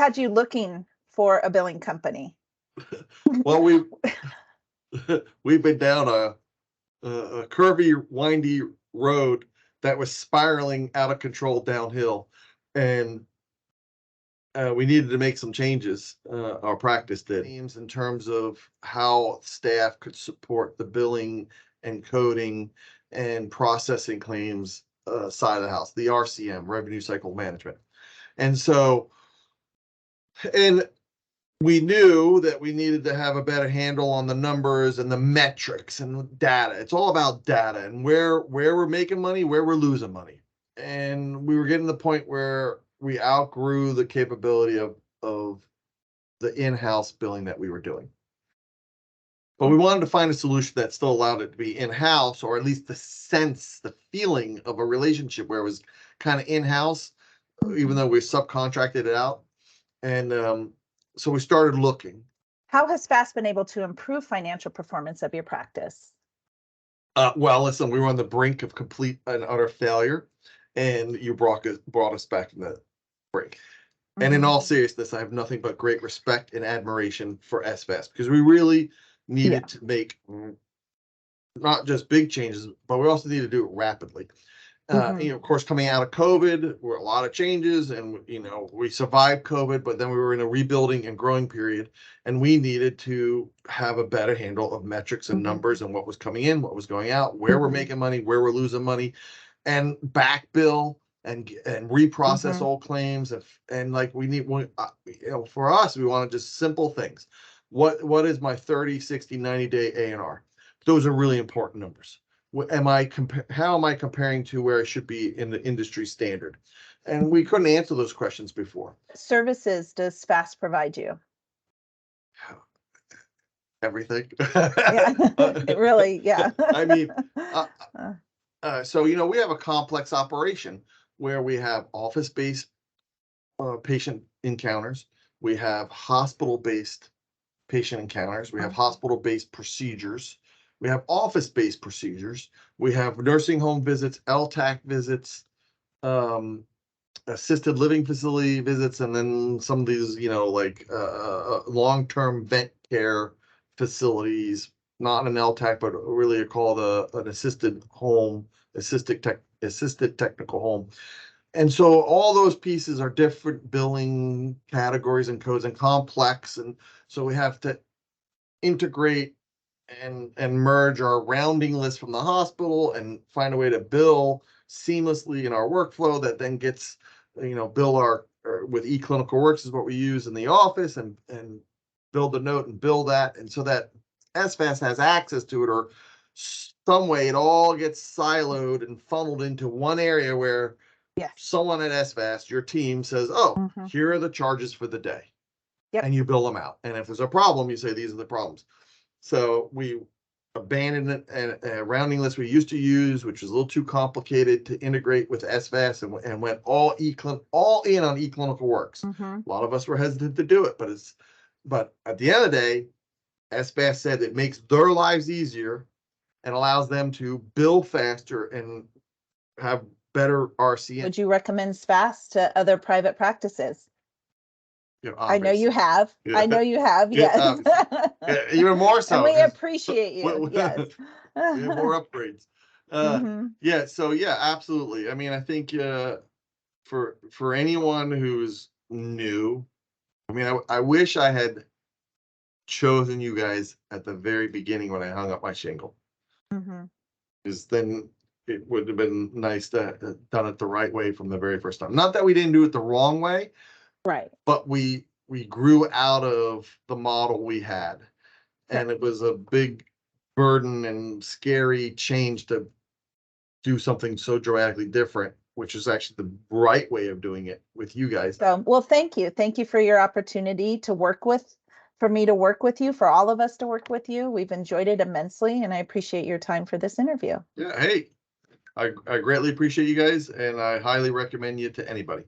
had you looking for a billing company? Well, we've been down a curvy, windy road that was spiraling out of control downhill, and we needed to make some changes. Our practice did, in terms of how staff could support the billing and coding and processing claims side of the house, the RCM, revenue cycle management. And so, and we knew that we needed to have a better handle on the numbers and the metrics and data. It's all about data and where we're making money, where we're losing money. And we were getting to the point where we outgrew the capability of the in-house billing that we were doing. But we wanted to find a solution that still allowed it to be in-house, or at least the sense, the feeling of a relationship where it was kind of in-house, even though we subcontracted it out. And so we started looking. How has FAST been able to improve financial performance of your practice? Well, listen, we were on the brink of complete and utter failure, and you brought us back from the brink. And in all seriousness, I have nothing but great respect and admiration for SFAST, because we really needed to make not just big changes, but we also need to do it rapidly. Of course, coming out of COVID, were a lot of changes, and we survived COVID, but then we were in a rebuilding and growing period, and we needed to have a better handle of metrics and numbers and what was coming in, what was going out, where we're making money, where we're losing money, and back bill and reprocess old claims, and like we need for us, we wanted just simple things. What is my 30, 60, 90-day A&R? Those are really important numbers. How am I comparing to where I should be in the industry standard? And we couldn't answer those questions before. What services does FAST provide you? Everything. Really, yeah. I mean, so we have a complex operation where we have office-based patient encounters, we have hospital-based patient encounters, we have hospital-based procedures, we have office-based procedures, we have nursing home visits, LTAC visits, assisted living facility visits, and then some of these, long-term vet care facilities, not an LTAC, but really called an assisted technical home. And so all those pieces are different billing categories and codes and complex. And so we have to integrate and merge our rounding list from the hospital and find a way to bill seamlessly in our workflow that then gets, bill with eClinicalWorks is what we use in the office, and build the note and bill that. And so that SFAST has access to it, or some way it all gets siloed and funneled into one area where someone at SFAST, your team, says, oh, here are the charges for the day. And you bill them out. And if there's a problem, you say, these are the problems. So we abandoned a rounding list we used to use, which was a little too complicated to integrate with SFAST, and went all in on eClinicalWorks. A lot of us were hesitant to do it, but at the end of the day, SFAST said it makes their lives easier and allows them to bill faster and have better RCM. Would you recommend FAST to other private practices? I know you have. Yeah. I know you have. Yes. Even more so. And we appreciate you. Yes. We have more upgrades. Yeah. So yeah, absolutely. I mean, I think for anyone who's new, I mean, I wish I had chosen you guys at the very beginning when I hung up my shingle. Because then it would have been nice to have done it the right way from the very first time. Not that we didn't do it the wrong way. Right. But we grew out of the model we had, and it was a big burden and scary change to do something so dramatically different, which is actually the right way of doing it with you guys. So, well, thank you. Thank you for your opportunity to for me to work with you, for all of us to work with you. We've enjoyed it immensely, and I appreciate your time for this interview. Yeah. Hey, I greatly appreciate you guys, and I highly recommend you to anybody.